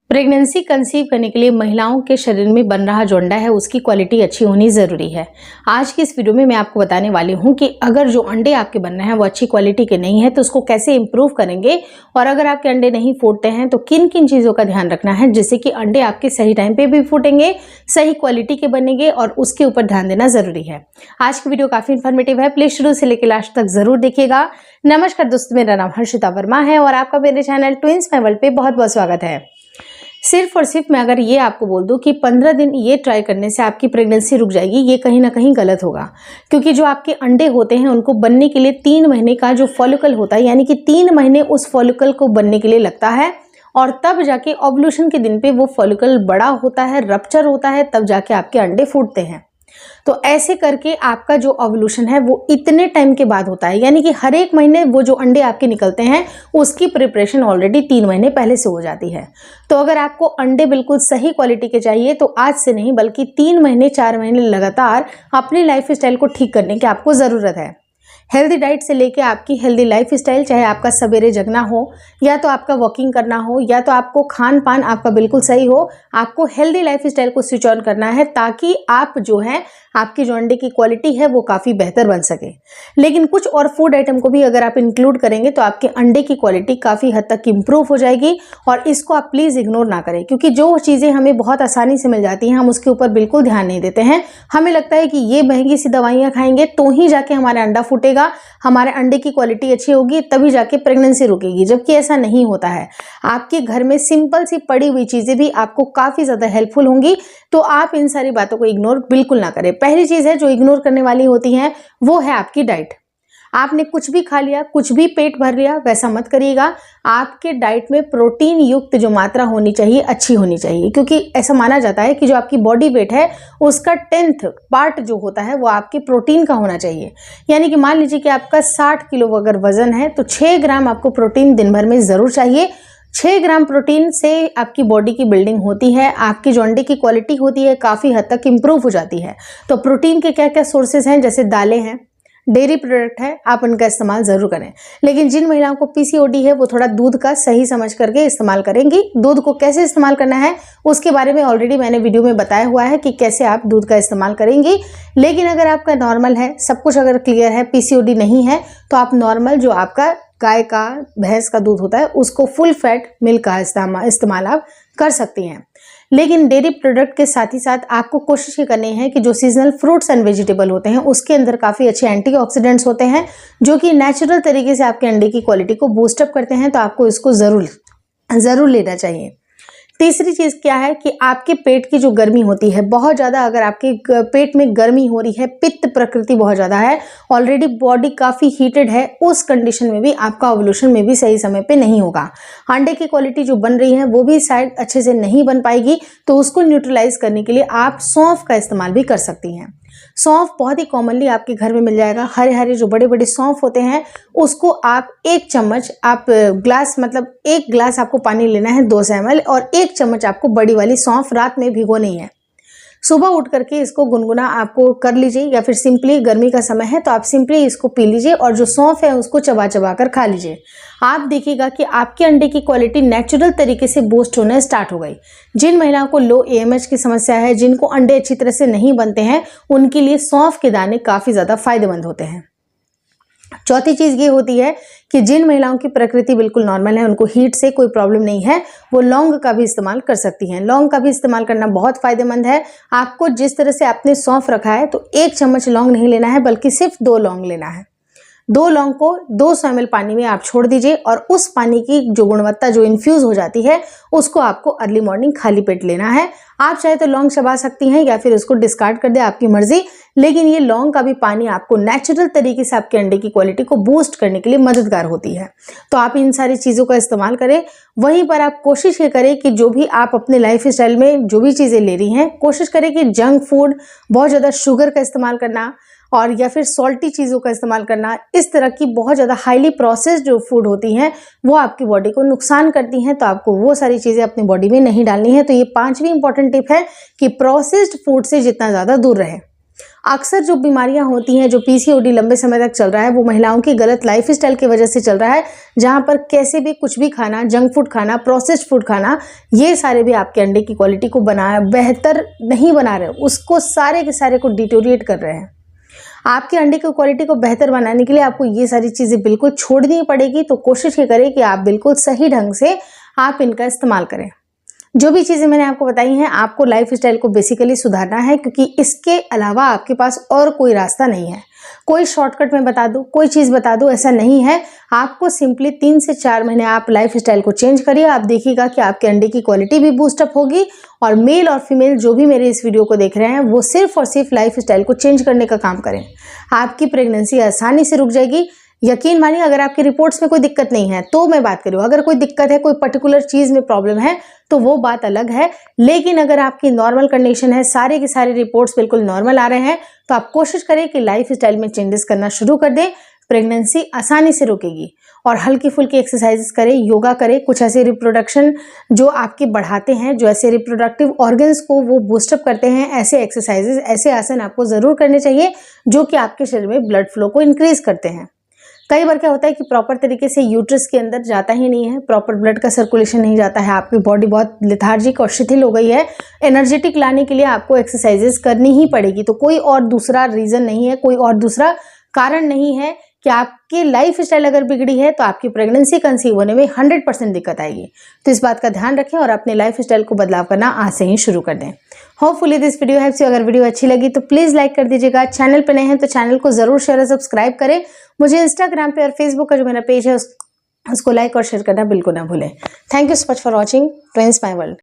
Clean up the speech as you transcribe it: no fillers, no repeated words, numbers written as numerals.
Pregnancy conceive करने के लिए महिलाओं के शरीर में बन रहा जो अंडा है उसकी क्वालिटी अच्छी होनी ज़रूरी है। आज की इस वीडियो में मैं आपको बताने वाली हूं कि अगर जो अंडे आपके बन रहे हैं वो अच्छी क्वालिटी के नहीं है तो उसको कैसे इंप्रूव करेंगे, और अगर आपके अंडे नहीं फूटते हैं तो किन किन चीज़ों का ध्यान रखना है जिससे कि अंडे आपके सही टाइम पे भी फूटेंगे, सही क्वालिटी के बनेंगे, और उसके ऊपर ध्यान देना ज़रूरी है। आज की वीडियो काफ़ी इन्फॉर्मेटिव है, प्लीज़ शुरू से लेकर लास्ट तक ज़रूर देखिएगा। नमस्कार दोस्तों, मेरा नाम हर्षिता वर्मा है और आपका मेरे चैनल ट्विंस माय वर्ल्ड पे बहुत बहुत स्वागत है। सिर्फ और सिर्फ मैं अगर ये आपको बोल दूं कि 15 दिन ये ट्राई करने से आपकी प्रेगनेंसी रुक जाएगी, ये कहीं ना कहीं गलत होगा। क्योंकि जो आपके अंडे होते हैं उनको बनने के लिए 3 महीने का जो फॉलिकल होता है, यानी कि 3 महीने उस फॉलिकल को बनने के लिए लगता है, और तब जाके ओव्यूलेशन के दिन पे वो फॉलिकल बड़ा होता है, रप्चर होता है, तब जाके आपके अंडे फूटते हैं। तो ऐसे करके आपका जो ओव्यूलेशन है वो इतने टाइम के बाद होता है, यानी कि हर एक महीने वो जो अंडे आपके निकलते हैं उसकी प्रिपरेशन ऑलरेडी 3 महीने पहले से हो जाती है। तो अगर आपको अंडे बिल्कुल सही क्वालिटी के चाहिए तो आज से नहीं बल्कि 3 महीने 4 महीने लगातार अपनी लाइफ स्टाइल को ठीक करने की आपको ज़रूरत है। हेल्दी डाइट से लेके आपकी हेल्दी लाइफ स्टाइल, चाहे आपका सवेरे जगना हो या तो आपका वॉकिंग करना हो या तो आपको खान पान आपका बिल्कुल सही हो, आपको हेल्दी लाइफ स्टाइल को स्विच ऑन करना है ताकि आप जो है आपकी जो अंडे की क्वालिटी है वो काफ़ी बेहतर बन सके। लेकिन कुछ और फूड आइटम को भी अगर आप इंक्लूड करेंगे तो आपके अंडे की क्वालिटी काफ़ी हद तक इम्प्रूव हो जाएगी, और इसको आप प्लीज़ इग्नोर ना करें। क्योंकि जो चीज़ें हमें बहुत आसानी से मिल जाती हैं हम उसके ऊपर बिल्कुल ध्यान नहीं देते हैं। हमें लगता है कि ये महंगी सी दवाइयाँ खाएंगे तो ही जाके हमारा अंडा फूटेगा, हमारे अंडे की क्वालिटी अच्छी होगी, तभी जाके प्रेगनेंसी रुकेगी, जबकि ऐसा नहीं होता है। आपके घर में सिंपल सी पड़ी हुई चीज़ें भी आपको काफ़ी ज़्यादा हेल्पफुल होंगी, तो आप इन सारी बातों को इग्नोर बिल्कुल ना करें। पहली चीज़ है जो इग्नोर करने वाली होती है वो है आपकी डाइट। आपने कुछ भी खा लिया, कुछ भी पेट भर लिया, वैसा मत करिएगा। आपके डाइट में प्रोटीन युक्त जो मात्रा होनी चाहिए अच्छी होनी चाहिए, क्योंकि ऐसा माना जाता है कि जो आपकी बॉडी वेट है उसका 10th पार्ट जो होता है वो आपके प्रोटीन का होना चाहिए। यानी कि मान लीजिए कि आपका 60 किलो अगर वजन है तो 6 ग्राम आपको प्रोटीन दिन भर में ज़रूर चाहिए। 6 ग्राम प्रोटीन से आपकी बॉडी की बिल्डिंग होती है, आपकी जो अंडे की क्वालिटी होती है काफ़ी हद तक इम्प्रूव हो जाती है। तो प्रोटीन के क्या क्या सोर्सेज हैं, जैसे दालें हैं, डेयरी प्रोडक्ट है, आप उनका इस्तेमाल ज़रूर करें। लेकिन जिन महिलाओं को पीसीओडी है वो थोड़ा दूध का सही समझ करके इस्तेमाल करेंगी। दूध को कैसे इस्तेमाल करना है उसके बारे में ऑलरेडी मैंने वीडियो में बताया हुआ है कि कैसे आप दूध का इस्तेमाल करेंगी। लेकिन अगर आपका नॉर्मल है, सब कुछ अगर क्लियर है, पीसीओडी नहीं है, तो आप नॉर्मल जो आपका गाय का, भैंस का दूध होता है उसको फुल फैट मिल्क का इस्तेमाल आप कर सकती हैं। लेकिन डेयरी प्रोडक्ट के साथ ही साथ आपको कोशिश ये करनी है कि जो सीजनल फ्रूट्स एंड वेजिटेबल होते हैं उसके अंदर काफ़ी अच्छे एंटीऑक्सीडेंट्स होते हैं जो कि नेचुरल तरीके से आपके अंडे की क्वालिटी को बूस्टअप करते हैं, तो आपको इसको ज़रूर लेना चाहिए। तीसरी चीज़ क्या है कि आपके पेट की जो गर्मी होती है बहुत ज़्यादा, अगर आपके पेट में गर्मी हो रही है, पित्त प्रकृति बहुत ज़्यादा है, ऑलरेडी बॉडी काफ़ी हीटेड है, उस कंडीशन में भी आपका ओव्यूलेशन में भी सही समय पे नहीं होगा। अंडे की क्वालिटी जो बन रही है वो भी शायद अच्छे से नहीं बन पाएगी, तो उसको न्यूट्रलाइज करने के लिए आप सौंफ का इस्तेमाल भी कर सकती हैं। सौंफ बहुत ही कॉमनली आपके घर में मिल जाएगा। हरे हरे जो बड़े बड़े सौंफ होते हैं उसको आप 1 चम्मच, आप ग्लास मतलब 1 ग्लास आपको पानी लेना है 200 ml, और 1 चम्मच आपको बड़ी वाली सौंफ रात में भिगोनी है। सुबह उठ करके इसको गुनगुना आपको कर लीजिए, या फिर सिंपली गर्मी का समय है तो आप सिंपली इसको पी लीजिए और जो सौंफ है उसको चबा चबा कर खा लीजिए। आप देखिएगा कि आपके अंडे की क्वालिटी नेचुरल तरीके से बूस्ट होना स्टार्ट हो गई। जिन महिलाओं को लो AMH की समस्या है, जिनको अंडे अच्छी तरह से नहीं बनते हैं, उनके लिए सौंफ के दाने काफ़ी ज़्यादा फायदेमंद होते हैं। चौथी चीज़ ये होती है कि जिन महिलाओं की प्रकृति बिल्कुल नॉर्मल है, उनको हीट से कोई प्रॉब्लम नहीं है, वो लौंग का भी इस्तेमाल कर सकती हैं। लौंग का भी इस्तेमाल करना बहुत फ़ायदेमंद है। आपको जिस तरह से आपने सौंफ रखा है तो 1 चम्मच लौंग नहीं लेना है बल्कि सिर्फ 2 लौंग लेना है। 2 लौंग को 200 ml पानी में आप छोड़ दीजिए, और उस पानी की जो गुणवत्ता जो इन्फ्यूज़ हो जाती है उसको आपको अर्ली मॉर्निंग खाली पेट लेना है। आप चाहे तो लौंग चबा सकती हैं या फिर उसको डिस्कार्ड कर दे, आपकी मर्जी। लेकिन ये लौंग का भी पानी आपको नेचुरल तरीके से आपके अंडे की क्वालिटी को बूस्ट करने के लिए मददगार होती है। तो आप इन सारी चीज़ों का इस्तेमाल करें। वहीं पर आप कोशिश ये करें कि जो भी आप अपने लाइफ स्टाइल में जो भी चीज़ें ले रही हैं, कोशिश करें कि जंक फूड, बहुत ज़्यादा शुगर का इस्तेमाल करना और या फिर सॉल्टी चीज़ों का इस्तेमाल करना, इस तरह की बहुत ज़्यादा हाईली प्रोसेस्ड जो फूड होती हैं वो आपकी बॉडी को नुकसान करती हैं, तो आपको वो सारी चीज़ें अपनी बॉडी में नहीं डालनी है। तो ये 5वीं इंपॉर्टेंट टिप है कि प्रोसेस्ड फूड से जितना ज़्यादा दूर रहें। अक्सर जो बीमारियां होती हैं, जो पीसीओडी लंबे समय तक चल रहा है, वो महिलाओं की गलत लाइफस्टाइल की वजह से चल रहा है, जहां पर कैसे भी कुछ भी खाना, जंक फूड खाना, प्रोसेस्ड फूड खाना, ये सारे भी आपके अंडे की क्वालिटी को बेहतर नहीं बना रहे, उसको सारे के सारे को डिटोरिएट कर रहे हैं। आपके अंडे की क्वालिटी को बेहतर बनाने के लिए आपको ये सारी चीज़ें बिल्कुल छोड़नी पड़ेगी। तो कोशिश ये करें कि आप बिल्कुल सही ढंग से आप इनका इस्तेमाल करें। जो भी चीज़ें मैंने आपको बताई हैं, आपको लाइफस्टाइल को बेसिकली सुधारना है, क्योंकि इसके अलावा आपके पास और कोई रास्ता नहीं है। कोई शॉर्टकट में बता दूं, कोई चीज़ बता दूं, ऐसा नहीं है। आपको सिंपली 3 से 4 महीने आप लाइफस्टाइल को चेंज करिए। आप देखिएगा कि आपके अंडे की क्वालिटी भी बूस्टअप होगी, और मेल और फीमेल जो भी मेरे इस वीडियो को देख रहे हैं, वो सिर्फ और सिर्फ लाइफस्टाइल को चेंज करने का काम करें। आपकी प्रेगनेंसी आसानी से रुक जाएगी। यकीन मानिए, अगर आपकी रिपोर्ट्स में कोई दिक्कत नहीं है तो मैं बात करूँ, अगर कोई दिक्कत है, कोई पर्टिकुलर चीज़ में प्रॉब्लम है, तो वो बात अलग है। लेकिन अगर आपकी नॉर्मल कंडीशन है, सारे के सारे रिपोर्ट्स बिल्कुल नॉर्मल आ रहे हैं, तो आप कोशिश करें कि लाइफस्टाइल में चेंजेस करना शुरू कर दें। प्रेगनेंसी आसानी से रुकेगी। और हल्की फुल्की एक्सरसाइजेस करें, योगा करें, कुछ ऐसे रिप्रोडक्शन जो आपके बढ़ाते हैं, जो ऐसे रिप्रोडक्टिव ऑर्गन्स को वो बूस्टअप करते हैं, ऐसे एक्सरसाइजेस, ऐसे आसन आपको ज़रूर करने चाहिए जो कि आपके शरीर में ब्लड फ्लो को इंक्रीज करते हैं। कई बार क्या होता है कि प्रॉपर तरीके से यूट्रस के अंदर जाता ही नहीं है, प्रॉपर ब्लड का सर्कुलेशन नहीं जाता है, आपकी बॉडी बहुत लेथार्जिक और शिथिल हो गई है। एनर्जेटिक लाने के लिए आपको एक्सरसाइजेस करनी ही पड़ेगी। तो कोई और दूसरा रीज़न नहीं है, कोई और दूसरा कारण नहीं है कि आपकी लाइफ स्टाइल अगर बिगड़ी है तो आपकी प्रेगनेंसी कंसीव होने में 100% दिक्कत आएगी। तो इस बात का ध्यान रखें और अपने लाइफ स्टाइल को बदलाव करना आज से ही शुरू कर दें। Hopefully this video helps you. अगर वीडियो अच्छी लगी तो प्लीज़ लाइक कर दीजिएगा। चैनल पर नए हैं तो चैनल को ज़रूर शेयर और सब्सक्राइब करें। मुझे इंस्टाग्राम पे और फेसबुक का जो मेरा पेज है उसको लाइक और शेयर करना बिल्कुल ना भूलें। Thank you so much for watching twins my world.